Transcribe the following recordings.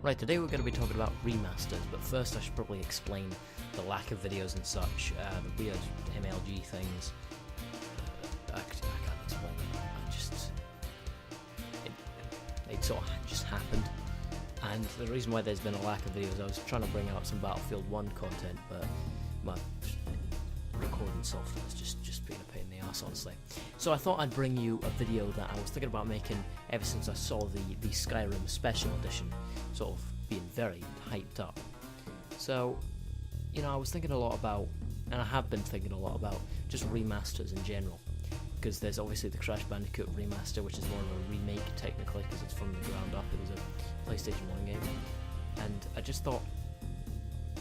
Right, today we're going to be talking about remasters, but first I should probably explain the lack of videos and such, the weird MLG things. I can't explain it. It sort of just happened. And the reason why there's been a lack of videos, I was trying to bring out some Battlefield 1 content, but my recording software is just being a pain in the ass, honestly. So I thought I'd bring you a video that I was thinking about making ever since I saw the Skyrim Special Edition sort of being very hyped up. So, you know, I was thinking a lot about, and I have been thinking a lot about, just remasters in general. Because there's obviously the Crash Bandicoot remaster, which is more of a remake technically, because it's from the ground up. It was a PlayStation 1 game. And I just thought,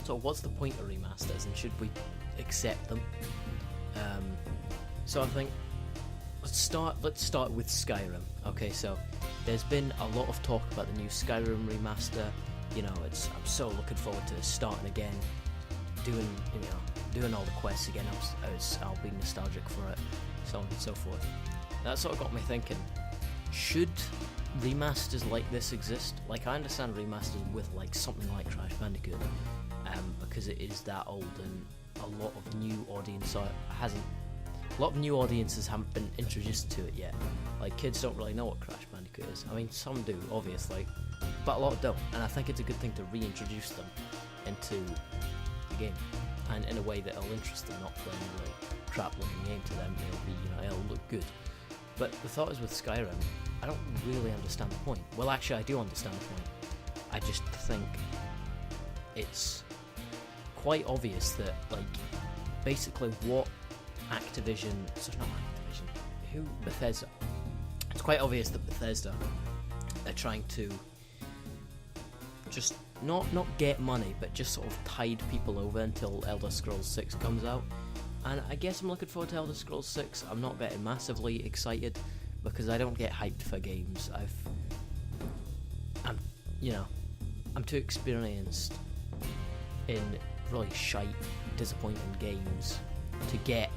so what's the point of remasters, and should we accept them? So I think let's start with Skyrim. Okay, so there's been a lot of talk about the new Skyrim remaster. You know, I'm so looking forward to starting again, doing all the quests again. I'll be nostalgic for it, so on and so forth. That sort of got me thinking: should remasters like this exist? Like, I understand remasters with like something like Crash Bandicoot, because it is that old and a lot of new audiences haven't been introduced to it yet. Like, kids don't really know what Crash Bandicoot is. I mean, some do, obviously, but a lot don't. And I think it's a good thing to reintroduce them into the game, and in a way that'll interest them, not playing a really crap-looking game to them. It'll look good. But the thought is, with Skyrim, I don't really understand the point. Well, actually, I do understand the point. I just think it's quite obvious that, like, basically what Bethesda. It's quite obvious that Bethesda are trying to just not get money, but just sort of tide people over until Elder Scrolls 6 comes out. And I guess I'm looking forward to Elder Scrolls 6. I'm not getting massively excited because I don't get hyped for games. I'm too experienced in really shite, disappointing games to get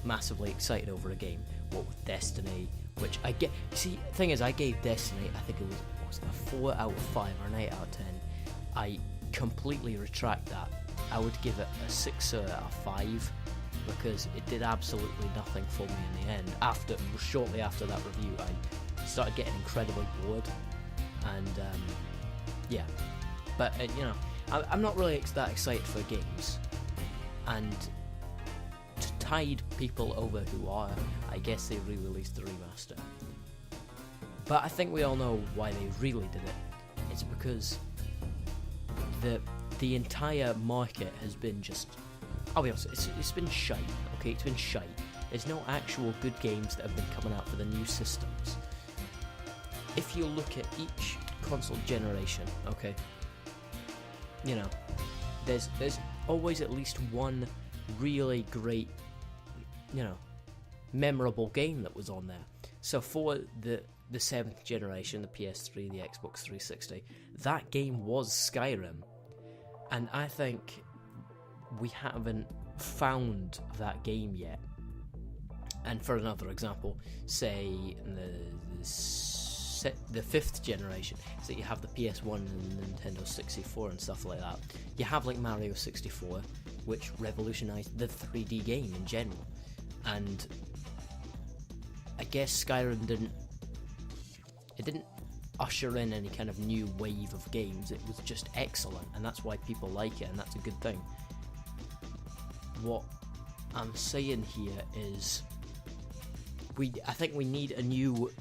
massively excited over a game. What with Destiny, which I get. See, the thing is, I gave Destiny, I think it was a 4 out of 5 or an 8 out of 10. I completely retract that. I would give it a 6 out of 5 because it did absolutely nothing for me in the end. Shortly after that review, I started getting incredibly bored, and yeah. But I'm not really that excited for games, and to tide people over who are, I guess they re-released the remaster. But I think we all know why they really did it. It's because the entire market has been just, I'll be honest, it's been shite. Okay, it's been shite. There's no actual good games that have been coming out for the new systems. If you look at each console generation, okay, there's always at least one really great, memorable game that was on there. So for the 7th generation, the PS3, the Xbox 360, that game was Skyrim. And I think we haven't found that game yet. And for another example, say the 5th generation, so you have the PS1 and Nintendo 64 and stuff like that. You have like Mario 64, which revolutionized the 3D game in general. And I guess Skyrim didn't usher in any kind of new wave of games. It was just excellent, and that's why people like it, and that's a good thing. What I'm saying here is I think we need a new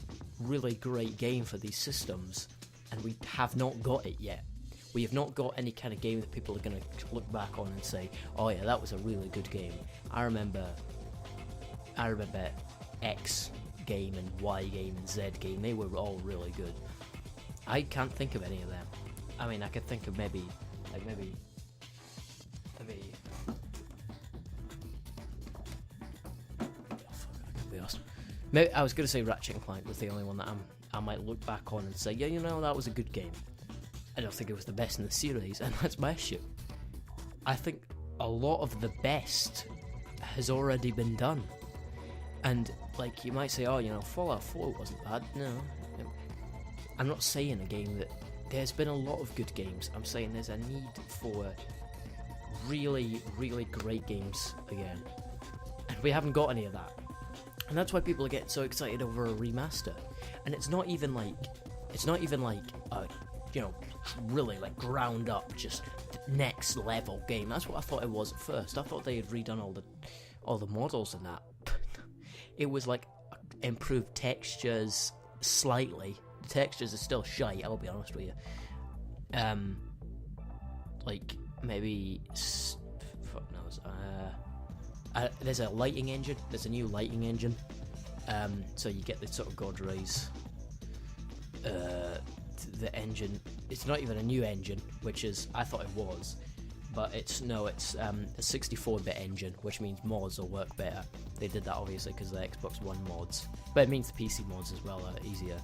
really great game for these systems, and we have not got it yet. We have not got any kind of game that people are going to look back on and say, oh yeah, that was a really good game. I remember X game and Y game and Z game. They were all really good. I can't think of any of them. I mean, I could think of maybe I was going to say Ratchet & Clank was the only one that I might look back on and say, yeah, that was a good game. I don't think it was the best in the series, and that's my issue. I think a lot of the best has already been done. And, like, you might say, Fallout 4 wasn't bad. No. I'm not saying a game that there's been a lot of good games. I'm saying there's a need for really, really great games again. And we haven't got any of that. And that's why people are getting so excited over a remaster. And it's not even like a, you know, really like ground up, just next level game. That's what I thought it was at first. I thought they had redone all the models and that. It was like improved textures slightly. The textures are still shite, I'll be honest with you. Like maybe fuck knows. There's a lighting engine. There's a new lighting engine. So you get the sort of God rays. The engine. It's not even a new engine, which is I thought it was, but it's a 64-bit engine, which means mods will work better. They did that obviously because the Xbox One mods, but it means the PC mods as well are easier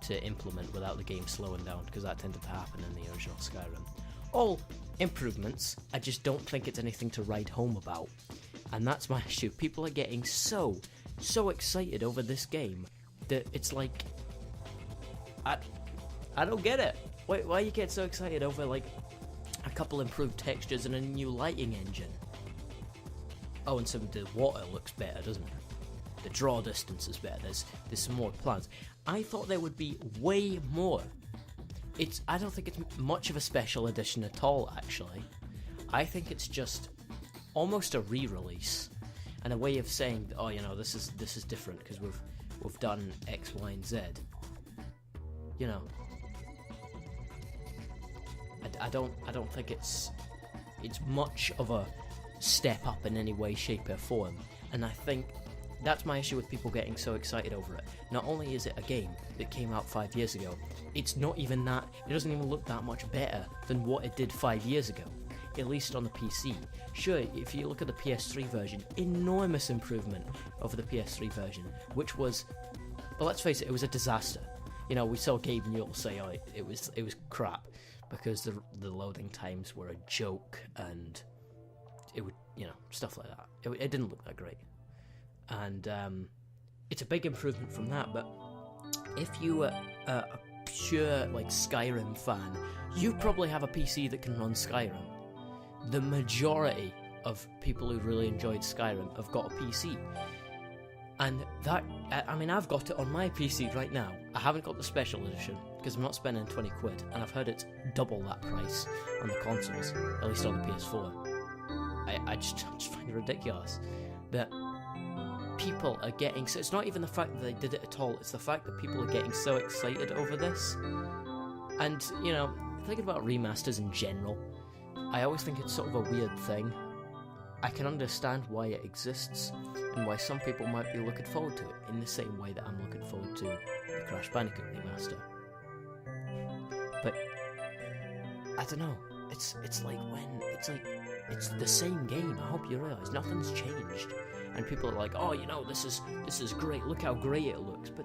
to implement without the game slowing down, because that tended to happen in the original Skyrim. All improvements. I just don't think it's anything to write home about, and that's my issue. People are getting so excited over this game that it's like I don't get it. Why you get so excited over like a couple improved textures and a new lighting engine? Oh, and the water looks better, doesn't it? The draw distance is better. There's some more plans. I thought there would be way more. I don't think it's much of a special edition at all, actually. I think it's just almost a re-release and a way of saying, oh, you know, this is different because we've done X, Y, and Z. You know, I don't think it's much of a step up in any way, shape, or form, and I think that's my issue with people getting so excited over it. Not only is it a game that came out 5 years ago, it's not even that. It doesn't even look that much better than what it did 5 years ago, at least on the PC. Sure, if you look at the PS3 version, enormous improvement over the PS3 version, which was, well, let's face it, it was a disaster. You know, we saw Gabe Newell say, oh, it was crap, because the loading times were a joke, and it would, you know, stuff like that. It didn't look that great. And it's a big improvement from that, but if you are a pure, like, Skyrim fan, you probably have a PC that can run Skyrim. The majority of people who really enjoyed Skyrim have got a PC. And that, I mean, I've got it on my PC right now. I haven't got the special edition, because I'm not spending 20 quid, and I've heard it's double that price on the consoles, at least on the PS4. I just find it ridiculous that people are getting, so it's not even the fact that they did it at all, it's the fact that people are getting so excited over this. And, you know, thinking about remasters in general, I always think it's sort of a weird thing. I can understand why it exists, and why some people might be looking forward to it, in the same way that I'm looking forward to the Crash Bandicoot remaster. But I don't know. It's the same game. I hope you realise nothing's changed, and people are like, oh, you know, this is great. Look how great it looks. But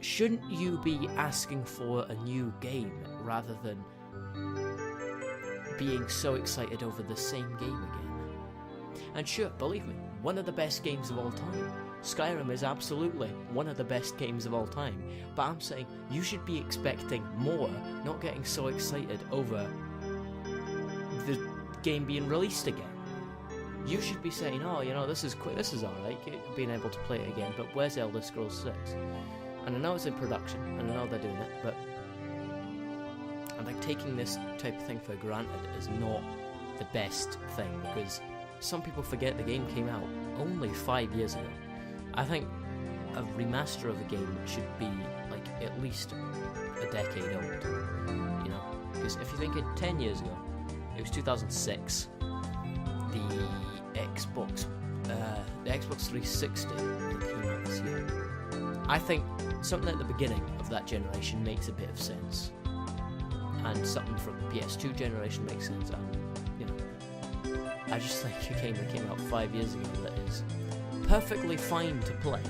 shouldn't you be asking for a new game rather than being so excited over the same game again? And sure, believe me, one of the best games of all time. Skyrim is absolutely one of the best games of all time. But I'm saying you should be expecting more, not getting so excited over the game being released again. You should be saying, oh, you know, this is alright, being able to play it again, but where's Elder Scrolls 6? And I know it's in production, and I know they're doing it, but I think taking this type of thing for granted is not the best thing, because some people forget the game came out only 5 years ago. I think a remaster of a game should be like at least a decade old, you know, because if you think it 10 years ago, it was 2006, the Xbox 360 that came out this year. I think something at the beginning of that generation makes a bit of sense, and something from the PS2 generation makes sense, and, you know, I just think a game that came out 5 years ago that is perfectly fine to play,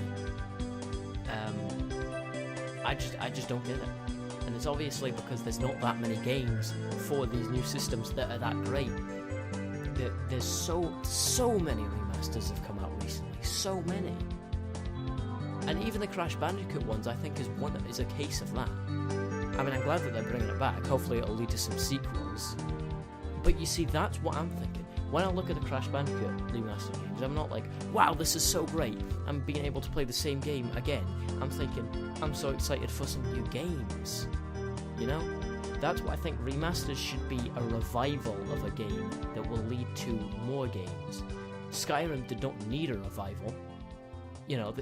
I just don't get it. And it's obviously because there's not that many games for these new systems that are that great. There's so many remasters have come out recently, so many. And even the Crash Bandicoot ones, I think, is a case of that. I mean, I'm glad that they're bringing it back. Hopefully it'll lead to some sequels. But you see, that's what I'm thinking. When I look at the Crash Bandicoot remastered games, I'm not like, wow, this is so great, I'm being able to play the same game again. I'm thinking, I'm so excited for some new games. You know? That's what I think remasters should be, a revival of a game that will lead to more games. Skyrim did not need a revival. You know,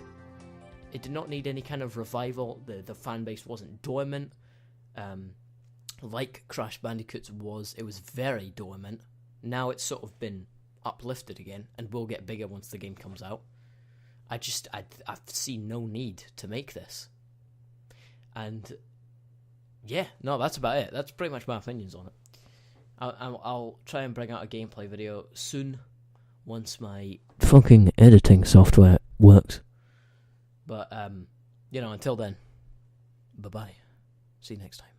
it did not need any kind of revival. The fan base wasn't dormant. Like Crash Bandicoot's was. It was very dormant. Now it's sort of been uplifted again, and will get bigger once the game comes out. I see no need to make this. And yeah, no, that's about it. That's pretty much my opinions on it. I'll try and bring out a gameplay video soon, once my fucking editing software works. But, you know, until then, bye-bye. See you next time.